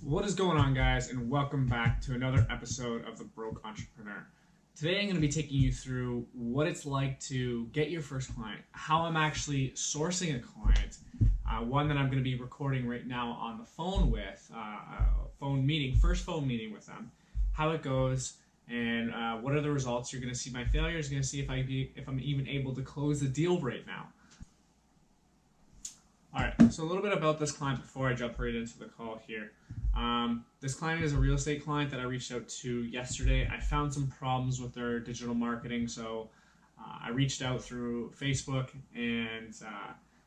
What is going on, guys, and welcome back to another episode of The Broke Entrepreneur. Today I'm going to be taking you through what it's like to get your first client, how I'm actually sourcing a client, one that I'm going to be recording right now on the phone with, first phone meeting with them, how it goes, and what are the results. You're going to see my failures, you're going to see if I'm even able to close the deal right now. Alright, so a little bit about this client before I jump right into the call here. This client is a real estate client that I reached out to yesterday. I found some problems with their digital marketing, so I reached out through Facebook and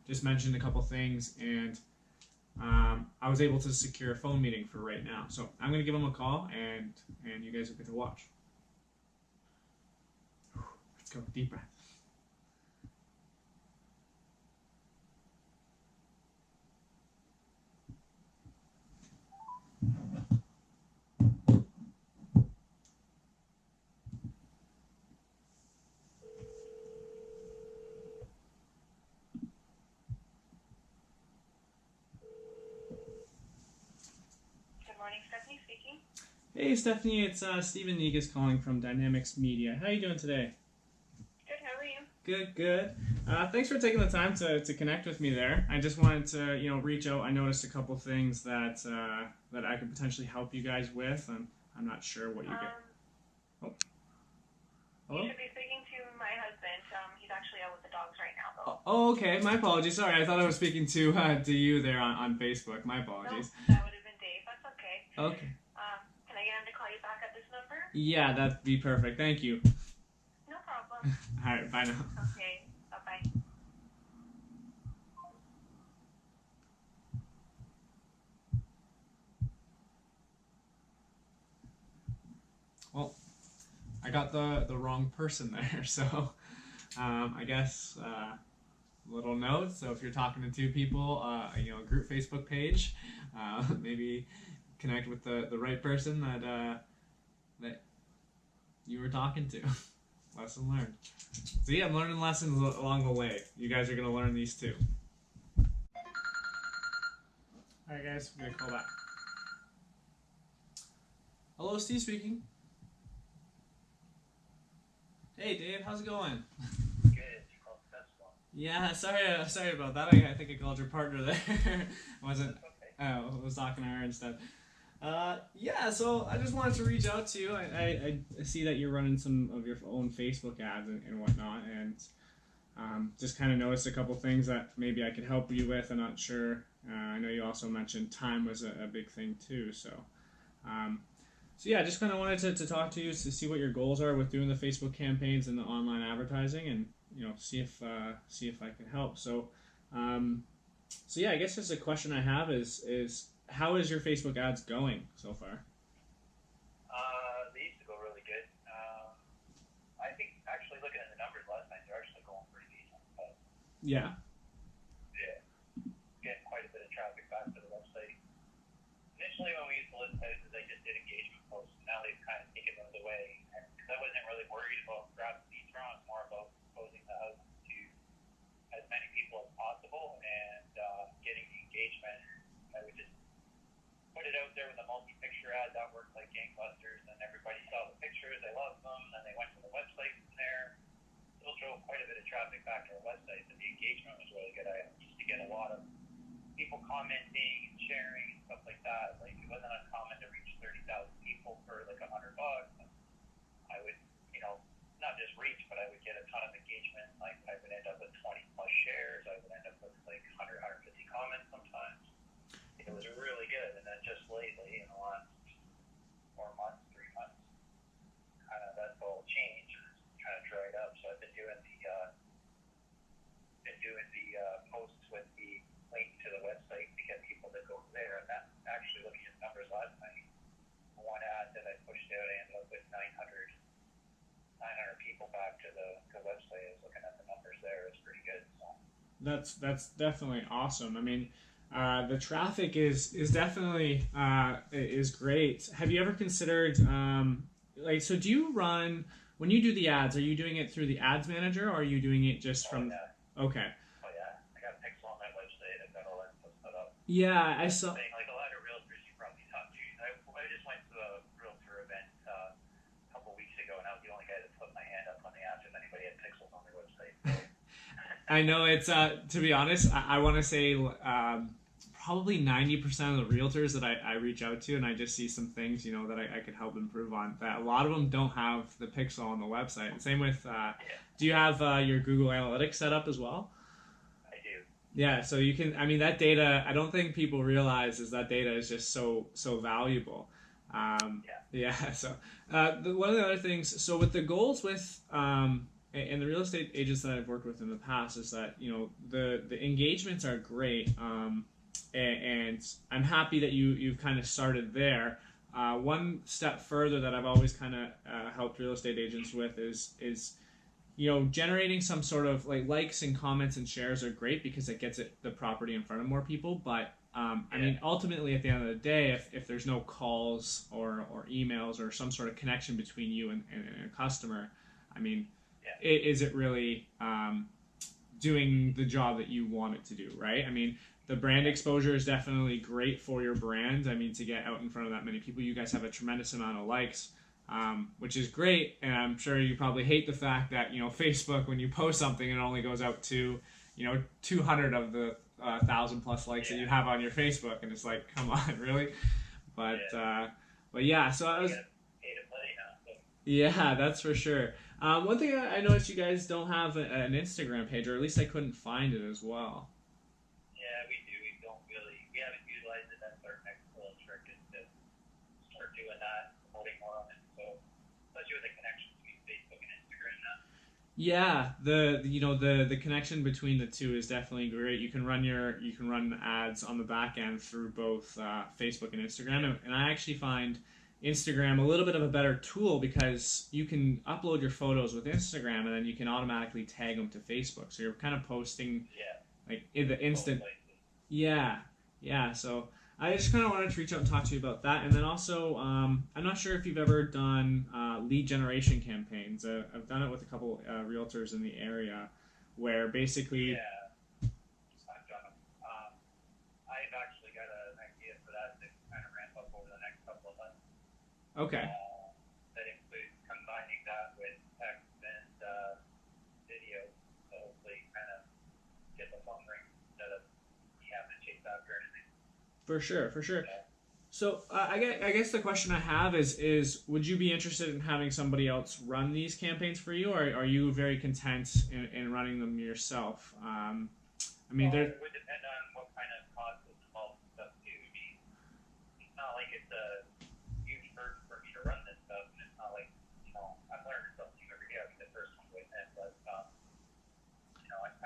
just mentioned a couple things, and I was able to secure a phone meeting for right now. So I'm going to give them a call, and you guys will get to watch. Let's go, deep breath. Stephanie speaking. Hey Stephanie, it's Stephen Negus calling from Dynamics Media. How are you doing today? Good, how are you? Good, good. Thanks for taking the time to connect with me there. I just wanted to reach out. I noticed a couple things that I could potentially help you guys with, and I'm not sure what you get. Oh. Hello? You should be speaking to my husband. He's actually out with the dogs right now, though. Oh, okay. My apologies. Sorry, I thought I was speaking to you there on Facebook. My apologies. No, that would have been Dave. That's okay. Okay. Can I get him to call you back at this number? Yeah, that'd be perfect. Thank you. No problem. All right. Bye now. Okay. Bye-bye. Well, I got the wrong person there, so I guess little note. So if you're talking to two people, a group Facebook page, maybe connect with the right person that you were talking to. Lesson learned. So yeah, I'm learning lessons along the way. You guys are gonna learn these too. All right, guys, we're gonna call back. Hello, Steve speaking. Hey, Dave, how's it going? Good. You called the best one. Yeah, sorry about that. I think I called your partner there. Wasn't. Okay. I was talking to her instead. Yeah, so I just wanted to reach out to you. I see that you're running some of your own Facebook ads and whatnot, and just kind of noticed a couple things that maybe I could help you with. I'm not sure. I know you also mentioned time was a big thing too. So yeah, just kind of wanted to talk to you to see what your goals are with doing the Facebook campaigns and the online advertising, and see if I can help. So yeah, I guess just a question I have is how is your Facebook ads going so far? They used to go really good. I think actually looking at the numbers last night, they're actually going pretty decent. But Yeah. yeah, getting quite a bit of traffic back to the website. Initially, when we used to list houses, I just did engagement posts. Now they've kind of taken those away, because I wasn't really worried about grabbing leads from. It's more about exposing the house to as many people as possible and getting the engagement. I would just put it out there with a multi-picture ad. That worked like gangbusters, and everybody saw the pictures. They loved them, and then they went to the website from there. Still drove quite a bit of traffic back to our website, but the engagement was really good. I used to get a lot of people commenting and sharing and stuff like that. Like, it wasn't uncommon to reach 30,000 people for like $100. And I would, not just reach, but I would get a ton of engagement. Like, I would end up with 20 plus shares. I would end up with like 100, 150 comments sometimes. It was really good. And then just lately, in the last 4 months, 3 months, kind of that's all changed. It's kind of dried up. So I've been doing the posts with the link to the website to get people to go there. And that, actually looking at the numbers last night, one ad that I pushed out, I ended up with 900 people back to the website. I was looking at the numbers there. It's pretty good. So. That's definitely awesome. I mean, the traffic is definitely is great. Have you ever considered so do you run when you do the ads? Are you doing it through the ads manager, or are you doing it just from? Yeah. Okay. Oh yeah, I got Pixel on my website. I've got all that stuff set up. Yeah, I saw. Like a lot of realtors you probably talk to, I know it's to be honest, I want to say probably 90% of the realtors that I reach out to, and I just see some things, you know, that I could help improve on. That a lot of them don't have the pixel on the website. And same with, do you have your Google Analytics set up as well? I do. Yeah, so you can. I mean, that data. I don't think people realize is that data is just so valuable. Yeah. So one of the other things. So with the goals with and the real estate agents that I've worked with in the past is that, you know, the engagements are great. And I'm happy that you've kind of started there. One step further that I've always kind of helped real estate agents with is you know, generating some sort of likes and comments and shares are great because it gets the property in front of more people. But I mean, ultimately at the end of the day, if there's no calls or emails or some sort of connection between you and a customer, I mean, is it really doing the job that you want it to do, right? I mean, the brand exposure is definitely great for your brand. I mean, to get out in front of that many people, you guys have a tremendous amount of likes, which is great. And I'm sure you probably hate the fact that, you know, Facebook, when you post something, it only goes out to, you know, 200 of the 1,000+ likes that you have on your Facebook. And it's like, come on, really? But yeah, so I was... Yeah, that's for sure. One thing I noticed, you guys don't have an Instagram page, or at least I couldn't find it as well. Yeah, we do. We haven't utilized it. That's our next little trick, is to start doing that, promoting more on it. So, especially with the connection between Facebook and Instagram now. Yeah, the connection between the two is definitely great. You can run ads on the back end through both Facebook and Instagram, and I actually find Instagram a little bit of a better tool because you can upload your photos with Instagram and then you can automatically tag them to Facebook. So you're kind of posting like in the instant. Yeah. So I just kind of wanted to reach out and talk to you about that. And then also, I'm not sure if you've ever done lead generation campaigns. I've done it with a couple realtors in the area where basically... Yeah, I've done them. I've actually got an idea for that to kind of ramp up over the next couple of months. Okay. That includes combining that with text and video, so hopefully kind of get the phone ring instead of you having to chase after anything. For sure. So I guess the question I have is would you be interested in having somebody else run these campaigns for you, or are you very content in running them yourself? I mean, it would depend on what kind of cost is involved and stuff too. I mean, it's not like it's a huge burden for me to run this stuff, and it's not like, you know, I'm learning something every day. I'll be the first one to admit, but you know, I've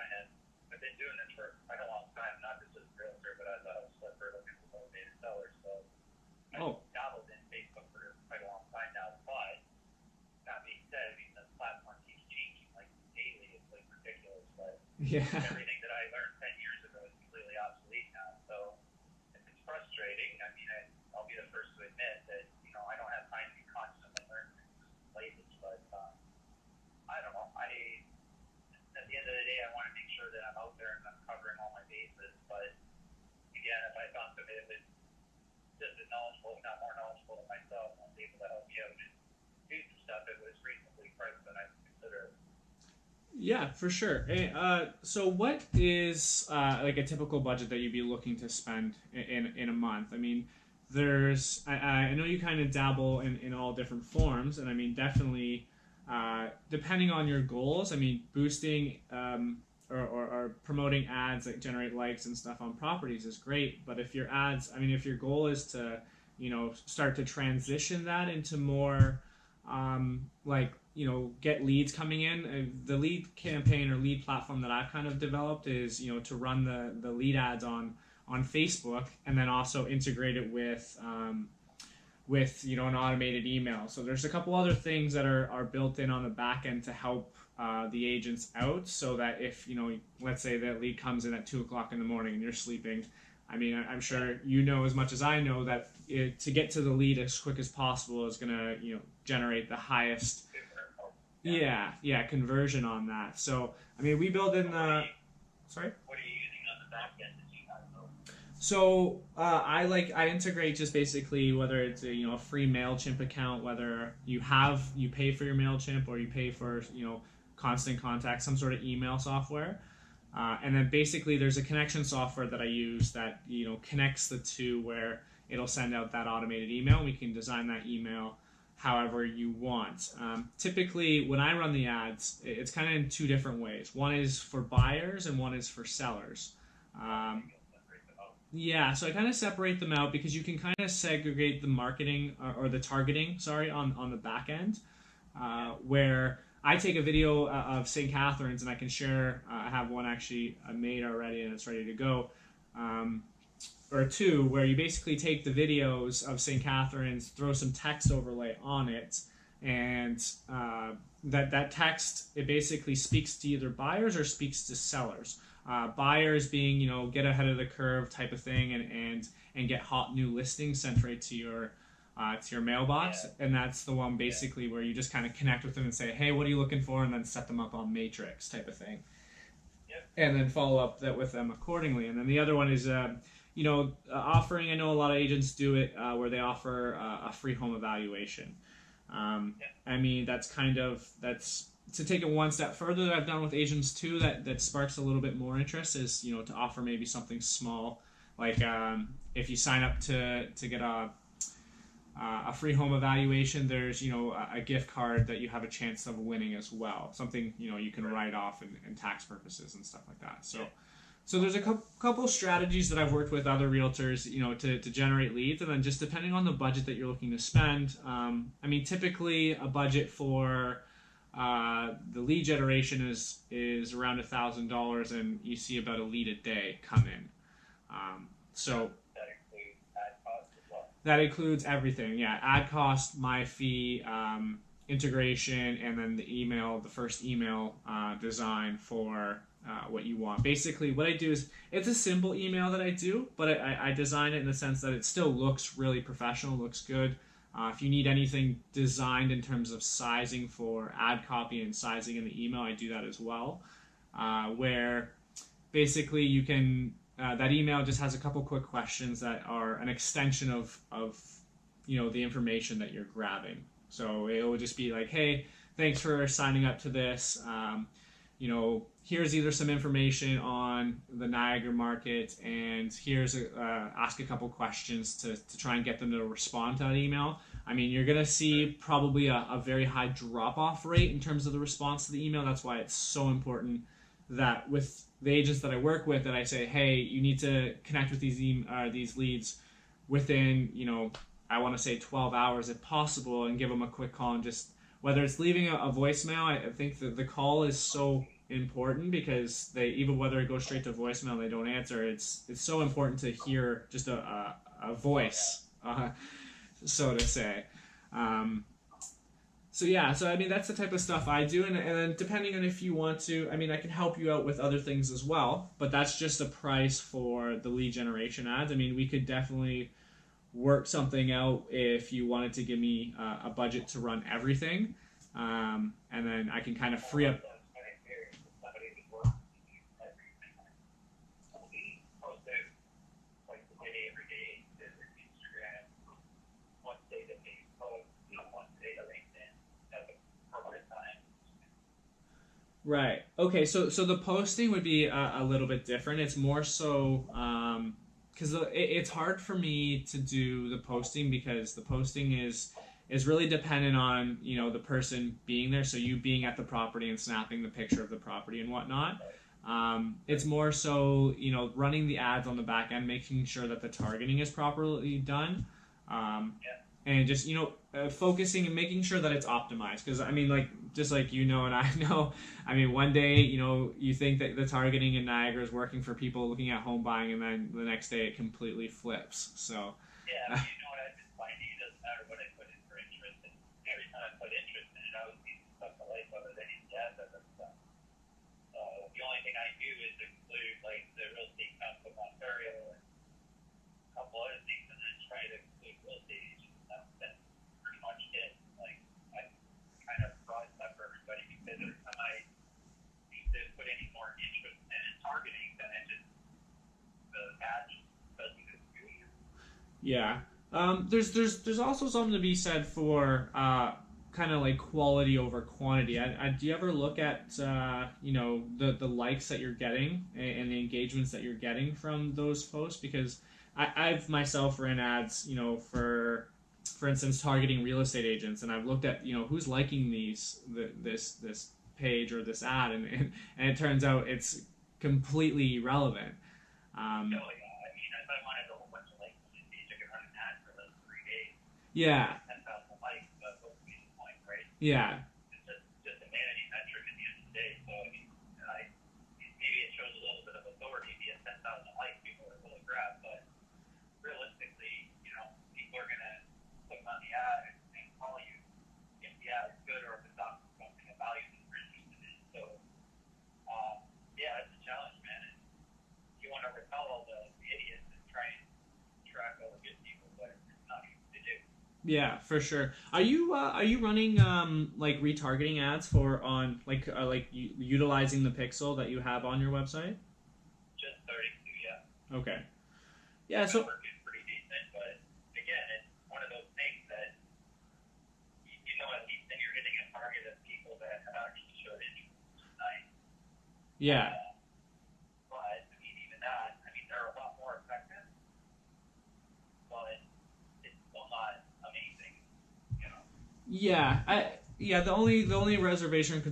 been doing this for quite a long time, not just as a realtor, but as a house flipper looking for motivated sellers. So I've dabbled in Facebook for quite a long time now. But that being said, I mean, the platform keeps changing like daily. It's like ridiculous, but everything that I learned 10 years ago is completely obsolete now. So it's frustrating. I mean, I'll be the first to admit that, you know, I don't have time to be constantly learning places, but I don't know. At the end of the day, I want to make sure that I'm out there and I'm covering all my bases. But again, if I found somebody that was just as knowledgeable, if not more knowledgeable than myself, and was able to help me out and do some stuff, it was reasonably priced, then I would consider it. Yeah, for sure. Hey, so what is like a typical budget that you'd be looking to spend in a month? I mean, I know you kind of dabble in all different forms, and I mean, definitely depending on your goals, I mean, boosting or promoting ads that generate likes and stuff on properties is great. But if your goal is to, you know, start to transition that into more you know, get leads coming in. The lead campaign or lead platform that I've kind of developed is, you know, to run the lead ads on Facebook and then also integrate it with you know, an automated email. So there's a couple other things that are built in on the back end to help the agents out, so that if, you know, let's say that lead comes in at 2:00 in the morning and you're sleeping, I mean, I'm sure you know as much as I know that to get to the lead as quick as possible is going to, you know, generate the highest conversion on that. So I mean, we build in the sorry. What are you using on the back end that you have though? So I integrate just basically whether it's a, you know, a free MailChimp account, whether you pay for your MailChimp or you pay for, you know, Constant Contact, some sort of email software. And then basically there's a connection software that I use that, you know, connects the two, where it'll send out that automated email. We can design that email however you want. Typically, when I run the ads, it's kind of in two different ways. One is for buyers and one is for sellers. Yeah, so I kind of separate them out because you can kind of segregate the marketing or the targeting, sorry, on the back end, where I take a video of St. Catharines and I can share. I have one actually made already and it's ready to go, or two, where you basically take the videos of St. Catharines, throw some text overlay on it, and that text, it basically speaks to either buyers or speaks to sellers. Buyers being, you know, get ahead of the curve type of thing, and get hot new listings sent right to your mailbox. Yeah. And that's the one basically where you just kind of connect with them and say, hey, what are you looking for? And then set them up on Matrix type of thing. Yep. And then follow up that with them accordingly. And then the other one is, offering, I know a lot of agents do it, where they offer a free home evaluation. I mean, that's to take it one step further that I've done with agents too, that sparks a little bit more interest, is, you know, to offer maybe something small, like if you sign up to get a free home evaluation, there's, you know, a gift card that you have a chance of winning as well, something, you know, you can write off in tax purposes and stuff like that. So there's a couple strategies that I've worked with other realtors, you know, to generate leads, and then just depending on the budget that you're looking to spend. I mean, typically a budget for the lead generation is around $1,000, and you see about a lead a day come in. So that includes ad costs as well. That includes everything, yeah. Ad cost, my fee, integration, and then the first email design for what you want. Basically, what I do is, it's a simple email that I do, but I design it in the sense that it still looks really professional, looks good. If you need anything designed in terms of sizing for ad copy and sizing in the email, I do that as well. Where basically you can, that email just has a couple quick questions that are an extension of you know, the information that you're grabbing. So it will just be like, hey, thanks for signing up to this. You know, here's either some information on the Niagara market, and here's ask a couple questions to try and get them to respond to that email. I mean, you're going to see probably a very high drop-off rate in terms of the response to the email. That's why it's so important that with the agents that I work with, that I say, hey, you need to connect with these leads within, you know, I want to say 12 hours if possible, and give them a quick call. And just, whether it's leaving a voicemail, I think that the call is so important, because even whether it goes straight to voicemail and they don't answer, it's so important to hear just a voice, so to say. So I mean, that's the type of stuff I do, and then depending on if you want to, I mean, I can help you out with other things as well, but that's just the price for the lead generation ads. I mean, we could definitely work something out if you wanted to give me a budget to run everything, and then I can kind of free up. Right. Okay. So the posting would be a little bit different. It's more so because it's hard for me to do the posting, because the posting is really dependent on, you know, the person being there. So you being at the property and snapping the picture of the property and whatnot. It's more so, you know, running the ads on the back end, making sure that the targeting is properly done. And just, you know, focusing and making sure that it's optimized. Because, I mean, like, just like you know and I know, I mean, one day, you know, you think that the targeting in Niagara is working for people looking at home buying, and then the next day it completely flips. So yeah, you know what I've been finding? It doesn't matter what I put in for interest. And every time I put interest in it, I always see some stuff I like other than any jazz other stuff. The only thing I do is include, like, the Real Estate Council of Ontario and a couple other things, and then try to include real estate agents. That's pretty much it. Like, I kind of brought that for everybody, because every time I need to put any more interest in targeting, then the ad just doesn't do it. Yeah. There's also something to be said for kind of like quality over quantity. Do you ever look at the likes that you're getting and the engagements that you're getting from those posts? Because I've myself ran ads, for instance, targeting real estate agents, and I've looked at who's liking this page or this ad, and it turns out it's completely irrelevant. No, yeah. I mean, if I wanted a whole bunch of likes on this page, I could run an ad for like 3 days. Yeah. 10,000 likes, that would be the point, right? Yeah. It's just a vanity metric at the end of the day. So, I mean, maybe it shows a little bit of authority via 10,000 likes. People are really grab, but realistically, people are going to click on the ad and call you if the ad is good or if it's not something of value that they're interested in. So, yeah, it's a challenge, man. And you want to repel all the idiots and try and track all the good people, but it's not easy to do. Yeah, for sure. Are you running like retargeting ads utilizing the pixel that you have on your website? Just starting to, yeah. Okay. Yeah, so Work is pretty decent, but again, it's one of those things that at least then you're hitting a target of people that have actually showed interest, which is nice. yeah. But I mean, even that, they're a lot more effective, but it's still not amazing, The only reservation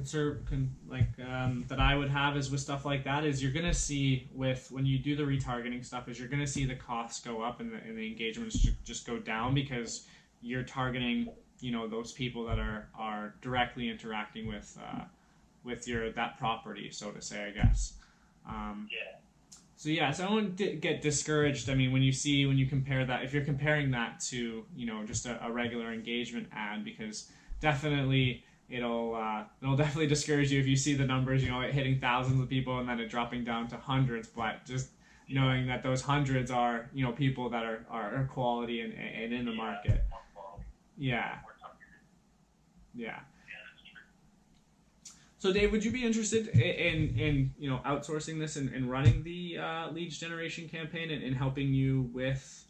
that I would have is with stuff like that is you're gonna see when you do the retargeting stuff is you're gonna see the costs go up and the engagements just go down because you're targeting those people that are directly interacting with that property, so to say, I guess. Yeah. So I wouldn't get discouraged. I mean, when you compare that, if you're comparing that to just a regular engagement ad, because definitely it'll definitely discourage you if you see the numbers, it hitting thousands of people and then it dropping down to hundreds. But just knowing that those hundreds are people that are quality and in the market. More quality. Yeah. More targeted. Yeah. Yeah, that's true. So Dave, would you be interested in outsourcing this and running the leads generation campaign and helping you with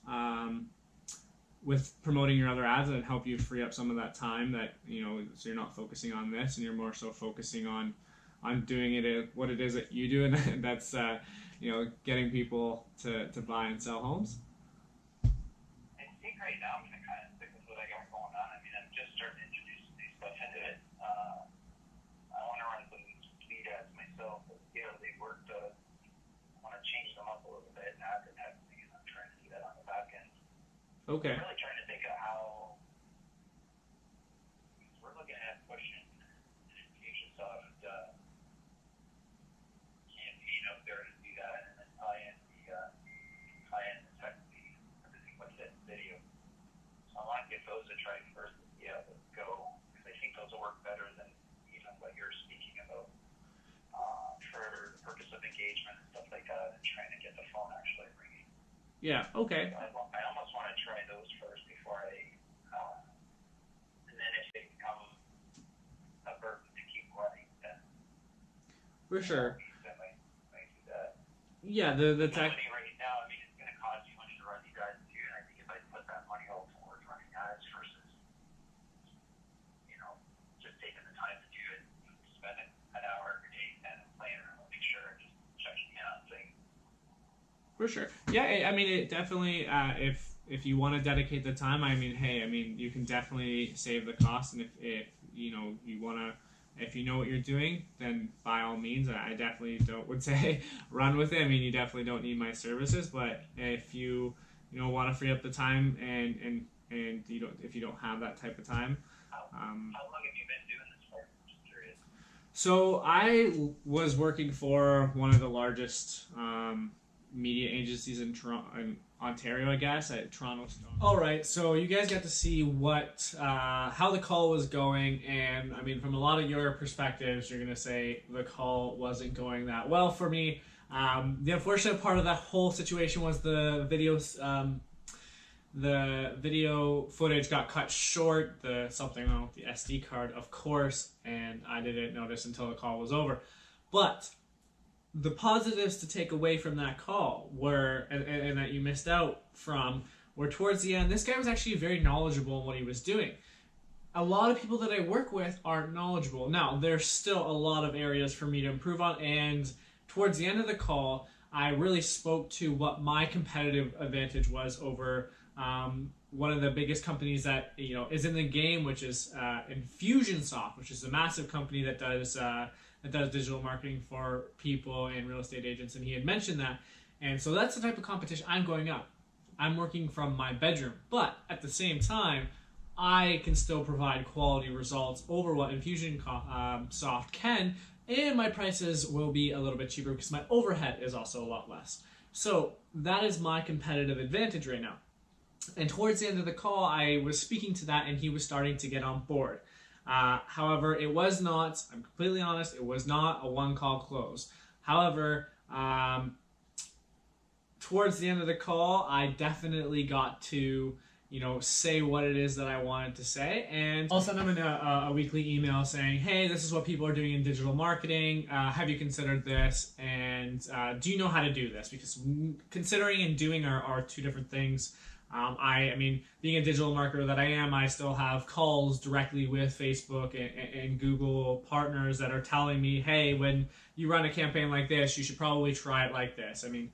promoting your other ads and help you free up some of that time that so you're not focusing on this and you're more so focusing on doing what it is that you do, and that's getting people to buy and sell homes? I think right now I'm going to kind of stick with what I got going on. I'm just starting to introduce new stuff into it. I want to run some lead ads myself, but they worked. I want to change them up a little bit in advertising, and I'm trying to do that on the back end. Okay. I'm really trying to think of how we're looking at pushing an Infusionsoft campaign out there to do that, and then tie in the tech feed, everything with that video. So I want to give those a try first and see how those go, because I think those will work better than even what you're speaking about for the purpose of engagement and stuff like that, and trying to get the phone actually ringing. Yeah. Okay. I almost want to try those first before and then if they become a burden to keep running, then For sure. I might do that. Yeah. The tech. Money right now, it's going to cost you money to run these ads too, and I think if I put that money all towards running ads versus, just taking the time to do it, spending an hour every day and playing around, make sure and just checking in on things. For sure. Yeah, it definitely, if you want to dedicate the time, you can definitely save the cost, and if you want to, if you know what you're doing, then by all means, I definitely would say run with it. You definitely don't need my services, but if you want to free up the time and if you don't have that type of time. How long have you been doing this for? I'm just curious. So I was working for one of the largest media agencies in Ontario, I guess, at Toronto Star. All right, so you guys got to see how the call was going, and from a lot of your perspectives, you're gonna say the call wasn't going that well for me. The unfortunate part of that whole situation was the video footage got cut short. Something wrong with the SD card, of course, and I didn't notice until the call was over. But the positives to take away from that call and that you missed out from, were towards the end, this guy was actually very knowledgeable in what he was doing. a lot of people that I work with aren't knowledgeable. Now, there's still a lot of areas for me to improve on, and towards the end of the call, I really spoke to what my competitive advantage was over one of the biggest companies that is in the game, which is Infusionsoft, which is a massive company that does digital marketing for people and real estate agents. And he had mentioned that, and so that's the type of competition I'm going up. I'm working from my bedroom, but at the same time, I can still provide quality results over what Infusionsoft can, and my prices will be a little bit cheaper because my overhead is also a lot less. So that is my competitive advantage right now. And towards the end of the call, I was speaking to that, and he was starting to get on board. However, it was not, I'm completely honest, it was not a one-call close. However, towards the end of the call, I definitely got to say what it is that I wanted to say, and I'll send them a weekly email saying, hey, this is what people are doing in digital marketing. Have you considered this? And do you know how to do this? Because considering and doing are two different things. I mean, being a digital marketer that I am, I still have calls directly with Facebook and Google partners that are telling me, hey, when you run a campaign like this, you should probably try it like this. I mean,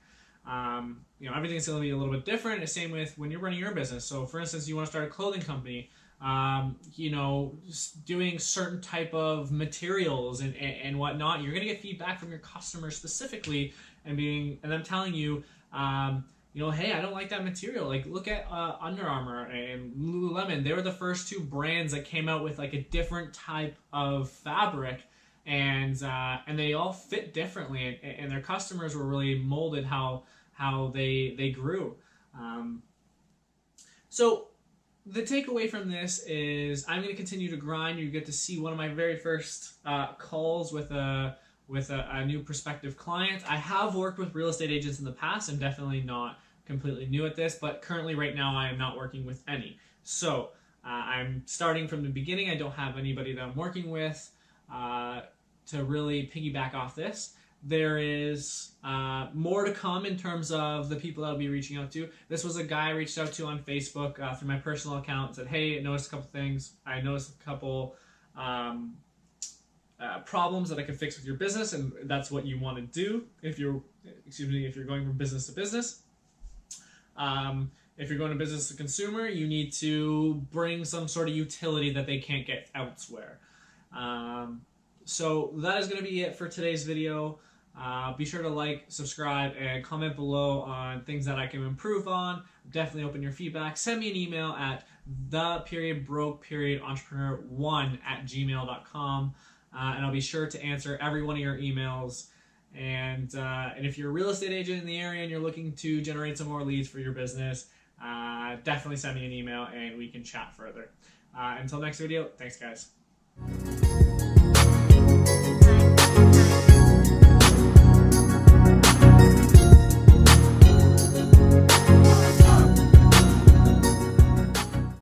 everything's going to be a little bit different. The same with when you're running your business. So, for instance, you want to start a clothing company, doing certain type of materials and whatnot. You're going to get feedback from your customers specifically, and them telling you, hey, I don't like that material. Like, look at Under Armour and Lululemon. They were the first two brands that came out with like a different type of fabric, and they all fit differently, and their customers were really molded how they grew. So the takeaway from this is I'm going to continue to grind. You get to see one of my very first calls with a new prospective client. I have worked with real estate agents in the past. I'm definitely not completely new at this, but currently right now I am not working with any. So I'm starting from the beginning. I don't have anybody that I'm working with to really piggyback off this. There is more to come in terms of the people that I'll be reaching out to. This was a guy I reached out to on Facebook through my personal account and said, hey, I noticed a couple things. I noticed a couple problems that I could fix with your business, and that's what you want to do if you're going from business to business. If you're going to business to consumer, you need to bring some sort of utility that they can't get elsewhere. So that is going to be it for today's video. Be sure to like, subscribe, and comment below on things that I can improve on. Definitely open your feedback. Send me an email at the.broke.entrepreneur1@gmail.com. And I'll be sure to answer every one of your emails. And if you're a real estate agent in the area and you're looking to generate some more leads for your business, definitely send me an email and we can chat further. Until next video, thanks guys.